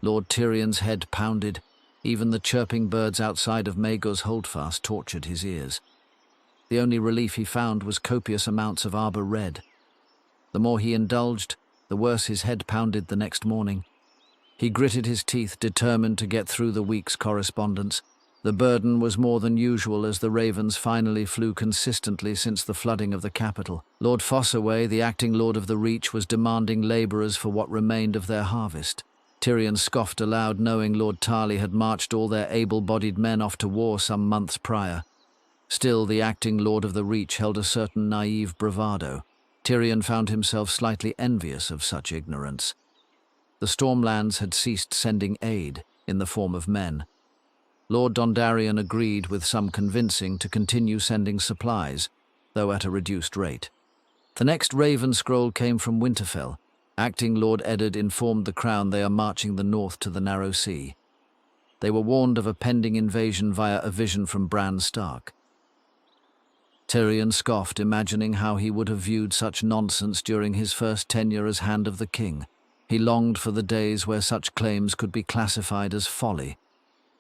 Lord Tyrion's head pounded. Even the chirping birds outside of Maegor's holdfast tortured his ears. The only relief he found was copious amounts of arbor red. The more he indulged, the worse his head pounded the next morning. He gritted his teeth, determined to get through the week's correspondence. The burden was more than usual as the ravens finally flew consistently since the flooding of the capital. Lord Fossaway, the acting Lord of the Reach, was demanding labourers for what remained of their harvest. Tyrion scoffed aloud, knowing Lord Tarly had marched all their able-bodied men off to war some months prior. Still, the acting Lord of the Reach held a certain naive bravado. Tyrion found himself slightly envious of such ignorance. The Stormlands had ceased sending aid in the form of men. Lord Dondarrion agreed with some convincing to continue sending supplies, though at a reduced rate. The next Raven scroll came from Winterfell. Acting Lord Eddard informed the Crown they are marching the north to the Narrow Sea. They were warned of a pending invasion via a vision from Bran Stark. Tyrion scoffed, imagining how he would have viewed such nonsense during his first tenure as Hand of the King. He longed for the days where such claims could be classified as folly.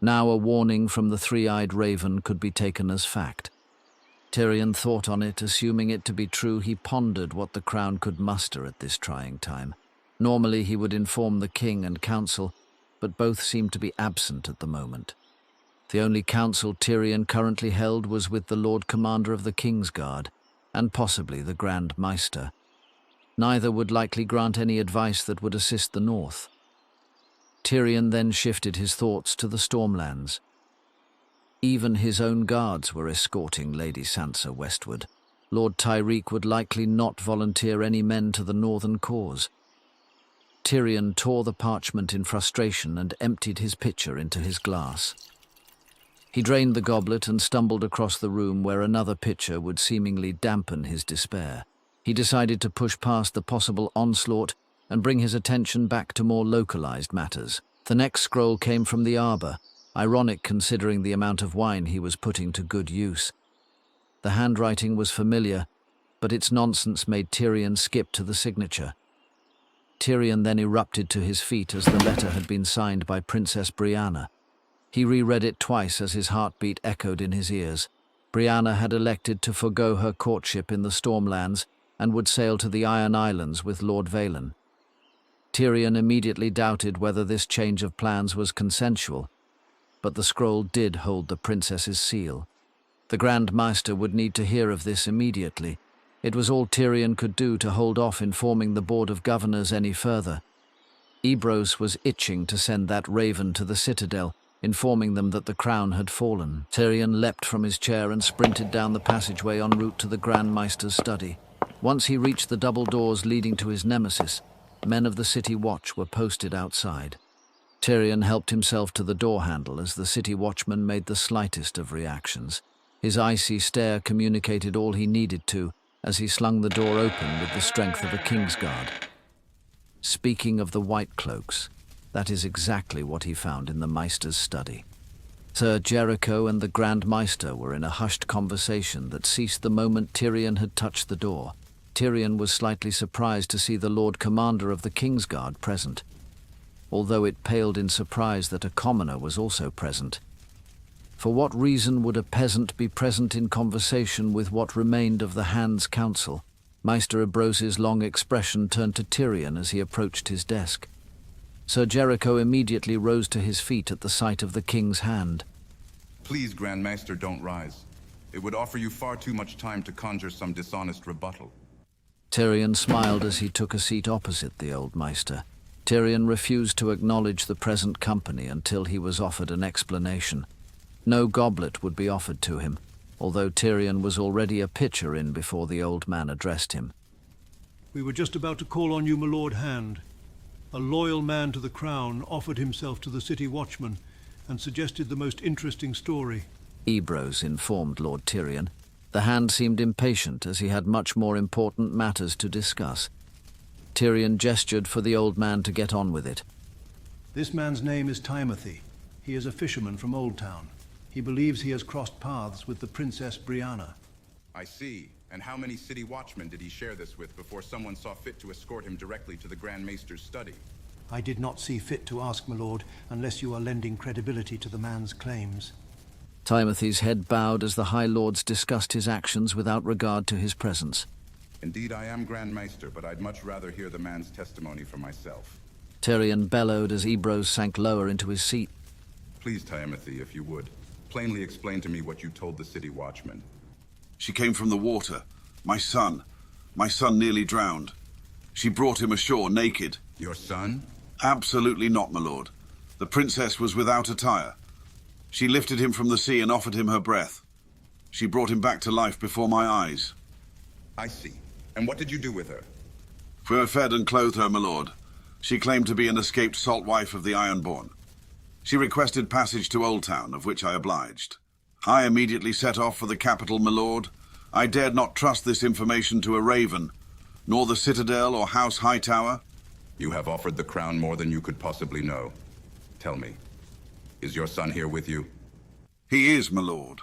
Now a warning from the three-eyed raven could be taken as fact. Tyrion thought on it, assuming it to be true. He pondered what the Crown could muster at this trying time. Normally he would inform the King and Council, but both seemed to be absent at the moment. The only council Tyrion currently held was with the Lord Commander of the Kingsguard, and possibly the Grand Maester. Neither would likely grant any advice that would assist the North. Tyrion then shifted his thoughts to the Stormlands. Even his own guards were escorting Lady Sansa westward. Lord Tyreek would likely not volunteer any men to the northern cause. Tyrion tore the parchment in frustration and emptied his pitcher into his glass. He drained the goblet and stumbled across the room where another pitcher would seemingly dampen his despair. He decided to push past the possible onslaught and bring his attention back to more localized matters. The next scroll came from the arbor, ironic considering the amount of wine he was putting to good use. The handwriting was familiar, but its nonsense made Tyrion skip to the signature. Tyrion then erupted to his feet as the letter had been signed by Princess Brianna. He reread it twice as his heartbeat echoed in his ears. Brianna had elected to forgo her courtship in the Stormlands and would sail to the Iron Islands with Lord Vaelin. Tyrion immediately doubted whether this change of plans was consensual, but the scroll did hold the princess's seal. The Grand Maester would need to hear of this immediately. It was all Tyrion could do to hold off informing the Board of Governors any further. Ebrose was itching to send that raven to the Citadel, informing them that the crown had fallen. Tyrion leapt from his chair and sprinted down the passageway en route to the Grand Maester's study. Once he reached the double doors leading to his nemesis, men of the City Watch were posted outside. Tyrion helped himself to the door handle as the City Watchman made the slightest of reactions. His icy stare communicated all he needed to as he slung the door open with the strength of a Kingsguard. Speaking of the White Cloaks, that is exactly what he found in the Maester's study. Sir Jericho and the Grand Maester were in a hushed conversation that ceased the moment Tyrion had touched the door. Tyrion was slightly surprised to see the Lord Commander of the Kingsguard present, although it paled in surprise that a commoner was also present. For what reason would a peasant be present in conversation with what remained of the Hand's Council? Maester Ebrose's long expression turned to Tyrion as he approached his desk. Sir Jericho immediately rose to his feet at the sight of the King's hand. Please, Grand Maester, don't rise. It would offer you far too much time to conjure some dishonest rebuttal. Tyrion smiled as he took a seat opposite the old Maester. Tyrion refused to acknowledge the present company until he was offered an explanation. No goblet would be offered to him, although Tyrion was already a pitcher in before the old man addressed him. We were just about to call on you, my Lord Hand. A loyal man to the crown offered himself to the City Watchman and suggested the most interesting story. Ebrose informed Lord Tyrion. The Hand seemed impatient as he had much more important matters to discuss. Tyrion gestured for the old man to get on with it. This man's name is Timothy. He is a fisherman from Old Town. He believes he has crossed paths with the Princess Brianna. I see. And how many City Watchmen did he share this with before someone saw fit to escort him directly to the Grand Maester's study? I did not see fit to ask, my lord, unless you are lending credibility to the man's claims. Timothy's head bowed as the High Lords discussed his actions without regard to his presence. Indeed, I am Grand Maester, but I'd much rather hear the man's testimony for myself. Tyrion bellowed as Ebros sank lower into his seat. Please, Timothy, if you would, plainly explain to me what you told the city watchman. She came from the water. My son nearly drowned. She brought him ashore naked. Your son? Absolutely not, my lord. The princess was without attire. She lifted him from the sea and offered him her breath. She brought him back to life before my eyes. I see. And what did you do with her? We fed and clothed her, my lord. She claimed to be an escaped salt wife of the Ironborn. She requested passage to Old Town, of which I obliged. I immediately set off for the capital, my lord. I dared not trust this information to a raven, nor the Citadel or House Hightower. You have offered the crown more than you could possibly know. Tell me, is your son here with you? He is, my lord.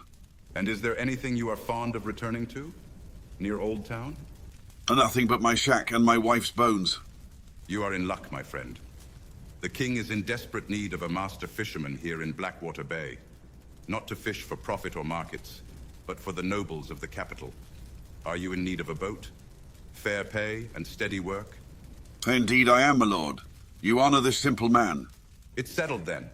And is there anything you are fond of returning to? Near Old Town? Nothing but my shack and my wife's bones. You are in luck, my friend. The king is in desperate need of a master fisherman here in Blackwater Bay. Not to fish for profit or markets, but for the nobles of the capital. Are you in need of a boat? Fair pay and steady work? Indeed I am, my lord. You honor this simple man. It's settled then.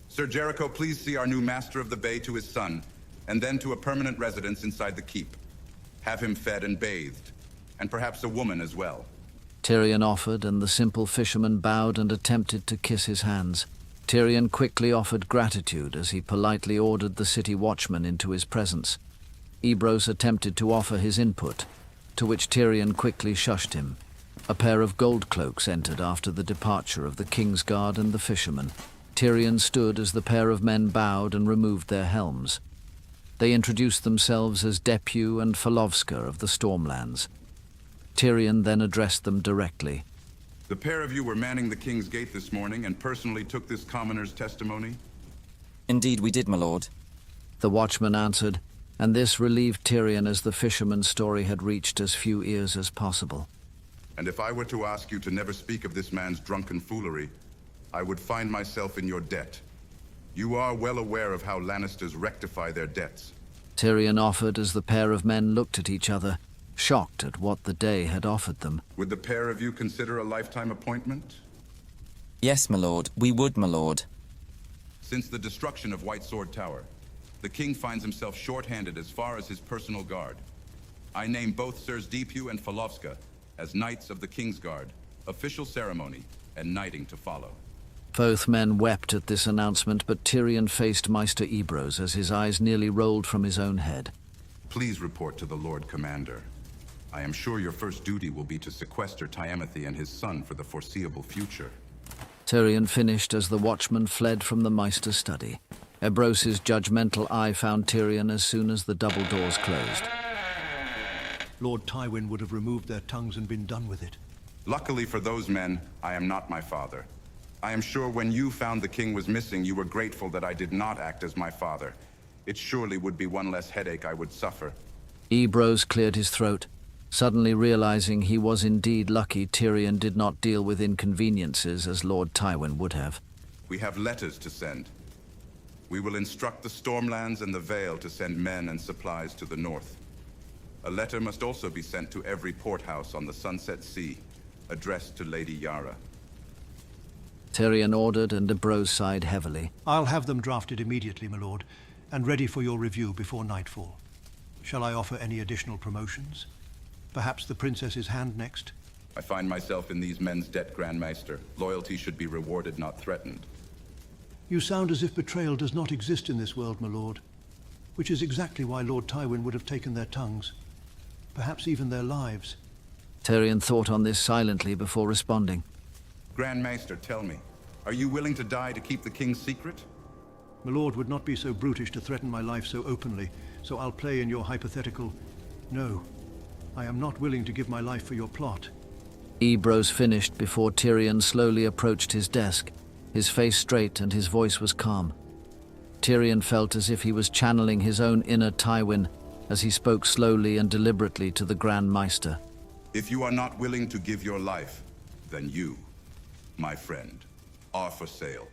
Sir Jericho, please see our new master of the bay to his son, and then to a permanent residence inside the keep. Have him fed and bathed, and perhaps a woman as well. Tyrion offered, and the simple fisherman bowed and attempted to kiss his hands. Tyrion quickly offered gratitude as he politely ordered the city watchman into his presence. Ebros attempted to offer his input, to which Tyrion quickly shushed him. A pair of gold cloaks entered after the departure of the Kingsguard and the fisherman. Tyrion stood as the pair of men bowed and removed their helms. They introduced themselves as Depew and Falovska of the Stormlands. Tyrion then addressed them directly. The pair of you were manning the King's Gate this morning and personally took this commoner's testimony? Indeed we did, my lord. The watchman answered, and this relieved Tyrion as the fisherman's story had reached as few ears as possible. And if I were to ask you to never speak of this man's drunken foolery, I would find myself in your debt. You are well aware of how Lannisters rectify their debts. Tyrion offered as the pair of men looked at each other, shocked at what the day had offered them. Would the pair of you consider a lifetime appointment? Yes, my lord. We would, my lord. Since the destruction of White Sword Tower, the king finds himself short-handed as far as his personal guard. I name both Sirs Depew and Falovska as Knights of the Kingsguard, official ceremony, and knighting to follow. Both men wept at this announcement, but Tyrion faced Maester Ebros as his eyes nearly rolled from his own head. Please report to the Lord Commander. I am sure your first duty will be to sequester Timothy and his son for the foreseeable future. Tyrion finished as the watchman fled from the Maester's study. Ebros's judgmental eye found Tyrion as soon as the double doors closed. Lord Tywin would have removed their tongues and been done with it. Luckily for those men, I am not my father. I am sure when you found the king was missing, you were grateful that I did not act as my father. It surely would be one less headache I would suffer. Ebros cleared his throat. Suddenly realizing he was indeed lucky Tyrion did not deal with inconveniences as Lord Tywin would have. We have letters to send. We will instruct the Stormlands and the Vale to send men and supplies to the north. A letter must also be sent to every porthouse on the Sunset Sea, addressed to Lady Yara. Tyrion ordered, and Ebros sighed heavily. I'll have them drafted immediately, my lord, and ready for your review before nightfall. Shall I offer any additional promotions? Perhaps the princess's hand next? I find myself in these men's debt, Grand Maester. Loyalty should be rewarded, not threatened. You sound as if betrayal does not exist in this world, my lord, which is exactly why Lord Tywin would have taken their tongues, perhaps even their lives. Tyrion thought on this silently before responding. Grand Maester, tell me, are you willing to die to keep the king's secret? My lord would not be so brutish to threaten my life so openly, so I'll play in your hypothetical. No, I am not willing to give my life for your plot. Ebros finished before Tyrion slowly approached his desk, his face straight and his voice was calm. Tyrion felt as if he was channeling his own inner Tywin as he spoke slowly and deliberately to the Grand Maester. If you are not willing to give your life, then you my friend, are for sale.